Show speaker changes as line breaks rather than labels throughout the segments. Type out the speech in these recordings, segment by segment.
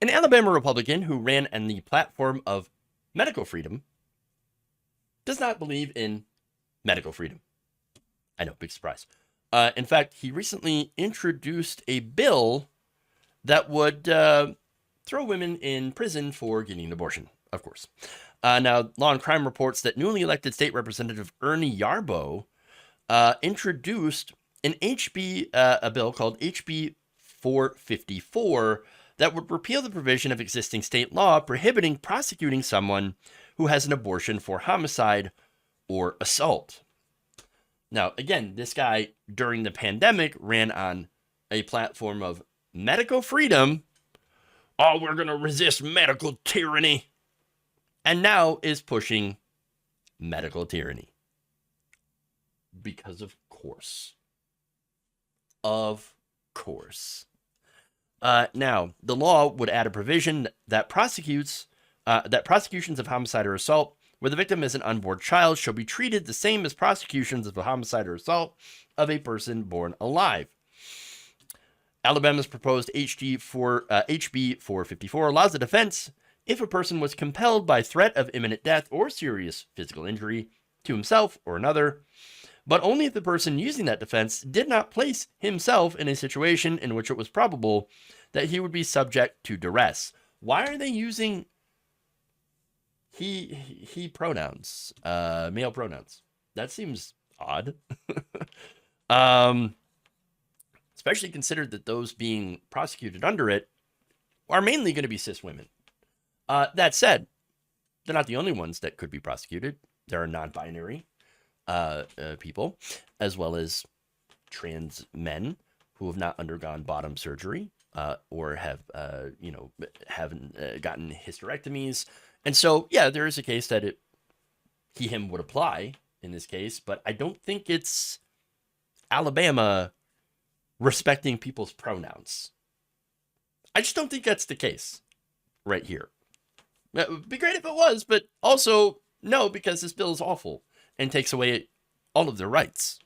An Alabama Republican who ran on the platform of medical freedom does not believe in medical freedom. I know, big surprise. In fact, he recently introduced a bill that would throw women in prison for getting an abortion, of course. Now, Law and Crime reports that newly elected state representative Ernie Yarbo introduced a bill called HB 454 that would repeal the provision of existing state law prohibiting prosecuting someone who has an abortion for homicide or assault. Now, again, this guy during the pandemic ran on a platform of medical freedom. Oh, we're going to resist medical tyranny. And now is pushing medical tyranny. Because of course. Of course. Now, the law would add a provision that prosecutions of homicide or assault where the victim is an unborn child shall be treated the same as prosecutions of a homicide or assault of a person born alive. Alabama's proposed HB 454 allows the defense if a person was compelled by threat of imminent death or serious physical injury to himself or another, but only if the person using that defense did not place himself in a situation in which it was probable that he would be subject to duress. Why are they using he pronouns, male pronouns? That seems odd. Especially considered that those being prosecuted under it are mainly going to be cis women. That said, they're not the only ones that could be prosecuted. There are non-binary people, as well as trans men who have not undergone bottom surgery or haven't gotten hysterectomies. And so, yeah, there is a case that him would apply in this case, but I don't think it's Alabama respecting people's pronouns. I just don't think that's the case right here. It would be great if it was, but also no, because this bill is awful and takes away all of their rights.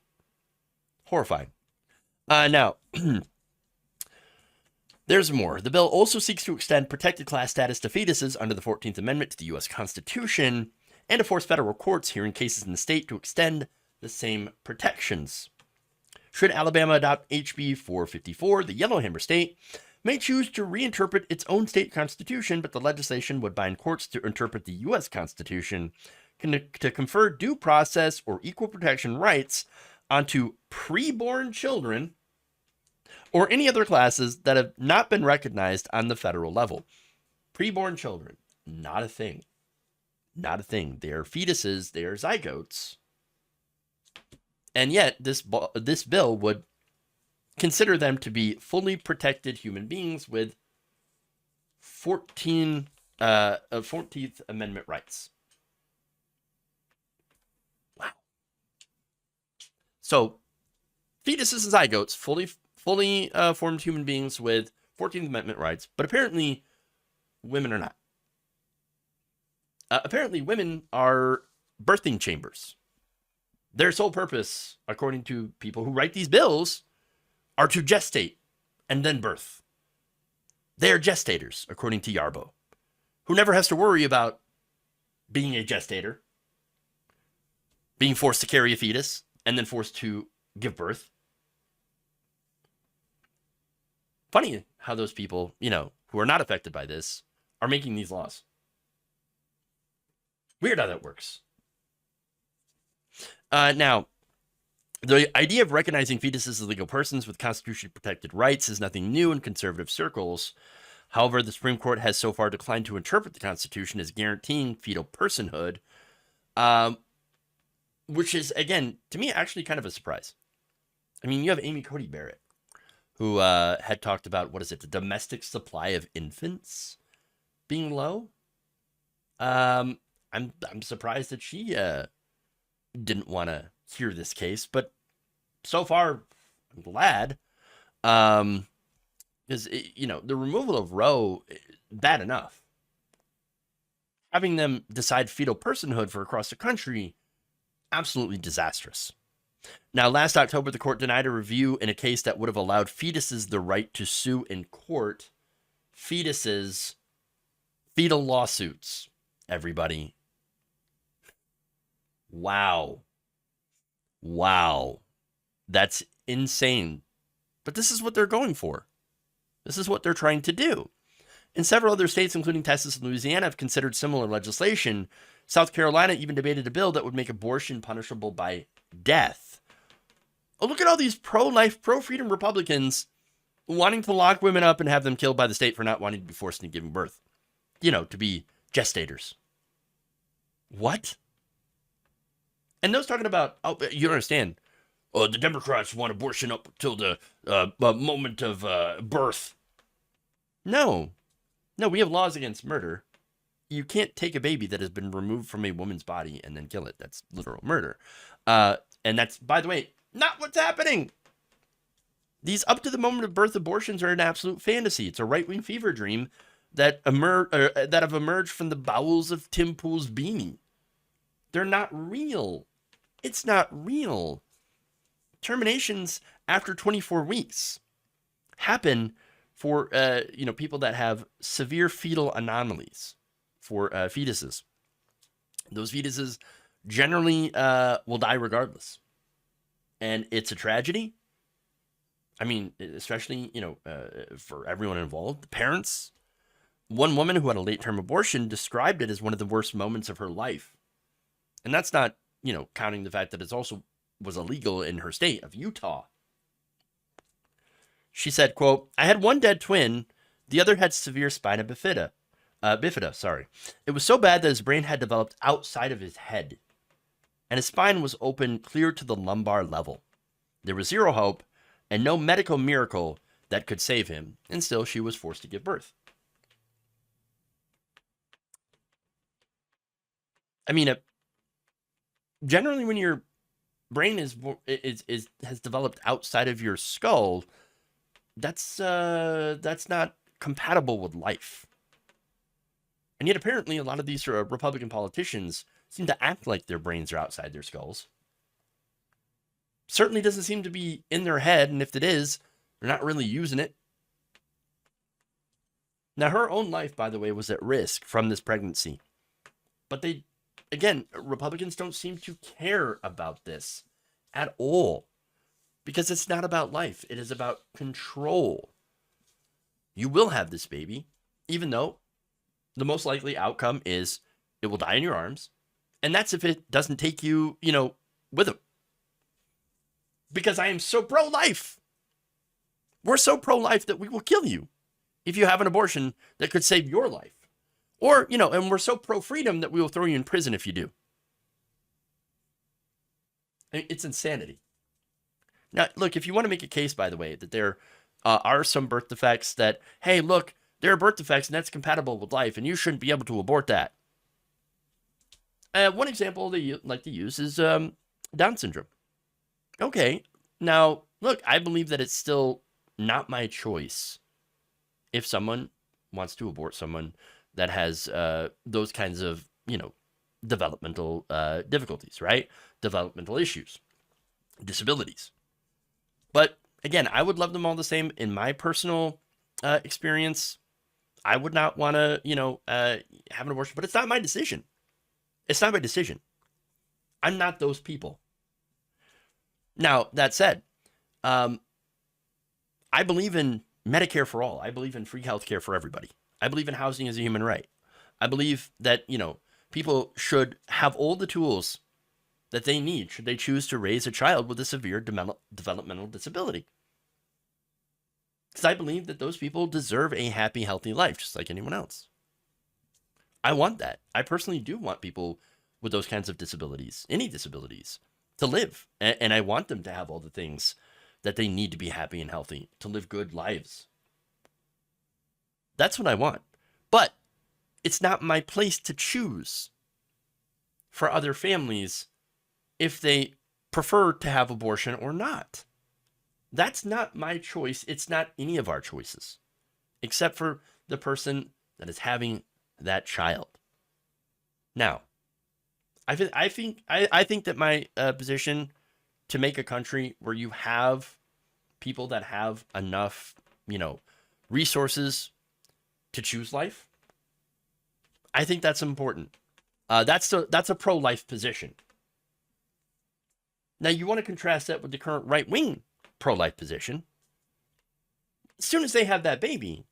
Horrifying. Now, there's more. The bill also seeks to extend protected class status to fetuses under the 14th Amendment to the U.S. Constitution and to force federal courts hearing cases in the state to extend the same protections. Should Alabama adopt HB 454, the Yellowhammer state may choose to reinterpret its own state constitution, but the legislation would bind courts to interpret the U.S. Constitution to confer due process or equal protection rights onto preborn children or any other classes that have not been recognized on the federal level. Preborn children, not a thing. Not a thing. They are fetuses, they are zygotes. And yet, this bill would consider them to be fully protected human beings with 14th Amendment rights. Wow. So, fetuses and zygotes, fully formed human beings with 14th Amendment rights, but apparently women are not. Apparently women are birthing chambers. Their sole purpose, according to people who write these bills, are to gestate and then birth. They are gestators, according to Yarbo, who never has to worry about being a gestator, being forced to carry a fetus, and then forced to give birth. Funny how those people, who are not affected by this, are making these laws. Weird how that works. Now, the idea of recognizing fetuses as legal persons with constitutionally protected rights is nothing new in conservative circles. However, the Supreme Court has so far declined to interpret the Constitution as guaranteeing fetal personhood, which is, again, to me, actually kind of a surprise. I mean, you have Amy Coney Barrett, who had talked about, the domestic supply of infants being low. I'm surprised that she didn't want to hear this case, but so far, I'm glad. Because, the removal of Roe, bad enough. Having them decide fetal personhood for across the country, absolutely disastrous. Now, last October, the court denied a review in a case that would have allowed fetuses the right to sue in court fetuses, fetal lawsuits, everybody. Wow. Wow. That's insane. But this is what they're going for. This is what they're trying to do. And several other states, including Texas and Louisiana, have considered similar legislation. South Carolina even debated a bill that would make abortion punishable by death. Oh, look at all these pro-life, pro-freedom Republicans wanting to lock women up and have them killed by the state for not wanting to be forced into giving birth. You know, to be gestators. What? And those talking about, oh, you don't understand. Oh, the Democrats want abortion up till the moment of birth. No. No, we have laws against murder. You can't take a baby that has been removed from a woman's body and then kill it. That's literal murder. And that's, by the way, not what's happening. These up to the moment of birth abortions are an absolute fantasy. It's a right-wing fever dream that have emerged from the bowels of Tim Pool's beanie. They're not real. It's not real. Terminations after 24 weeks happen for people that have severe fetal anomalies for fetuses. Those fetuses generally will die regardless. And it's a tragedy. I mean, especially, for everyone involved, the parents. One woman who had a late-term abortion described it as one of the worst moments of her life. And that's not, counting the fact that it also was illegal in her state of Utah. She said, quote, "I had one dead twin. The other had severe spina bifida. It was so bad that his brain had developed outside of his head, and his spine was open clear to the lumbar level. There was zero hope and no medical miracle that could save him, and still she was forced to give birth." I mean, generally when your brain has developed outside of your skull, that's not compatible with life. And yet apparently a lot of these Republican politicians seem to act like their brains are outside their skulls. Certainly doesn't seem to be in their head, and if it is, they're not really using it. Now, her own life, by the way, was at risk from this pregnancy. But Republicans don't seem to care about this at all. Because it's not about life. It is about control. You will have this baby, even though the most likely outcome is it will die in your arms. And that's if it doesn't take you, with him. Because I am so pro-life. We're so pro-life that we will kill you if you have an abortion that could save your life. Or, and we're so pro-freedom that we will throw you in prison if you do. I mean, it's insanity. Now, look, if you want to make a case, by the way, that there are some birth defects that, hey, look, there are birth defects and that's compatible with life and you shouldn't be able to abort that. One example they like to use is Down syndrome. Okay, now, look, I believe that it's still not my choice if someone wants to abort someone that has those kinds of, developmental difficulties, right? Developmental issues, disabilities. But again, I would love them all the same. In my personal experience, I would not want to, have an abortion, but it's not my decision. It's not my decision. I'm not those people. Now, that said, I believe in Medicare for all. I believe in free healthcare for everybody. I believe in housing as a human right. I believe that, people should have all the tools that they need should they choose to raise a child with a severe developmental disability. Because I believe that those people deserve a happy, healthy life, just like anyone else. I want that. I personally do want people with those kinds of disabilities, any disabilities, to live. And I want them to have all the things that they need to be happy and healthy, to live good lives. That's what I want. But it's not my place to choose for other families if they prefer to have abortion or not. That's not my choice. It's not any of our choices, except for the person that is having that child. Now, I think that my position to make a country where you have people that have enough, resources to choose life. I think that's important. That's a pro-life position. Now, you want to contrast that with the current right-wing pro-life position. As soon as they have that baby,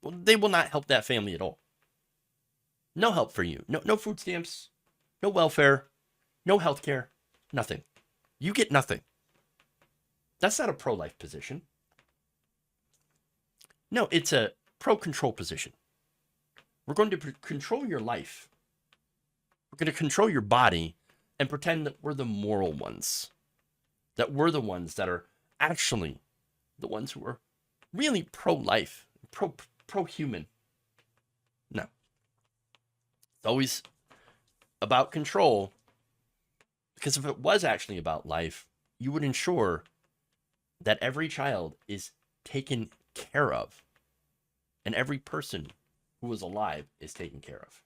well, they will not help that family at all. No help for you. No food stamps, no welfare, no health care, nothing. You get nothing. That's not a pro-life position. No, it's a pro-control position. We're going to control your life. We're going to control your body and pretend that we're the moral ones. That we're the ones that are actually the ones who are really pro-life, pro-human. No. It's always about control. Because if it was actually about life, you would ensure that every child is taken care of. And every person who is alive is taken care of.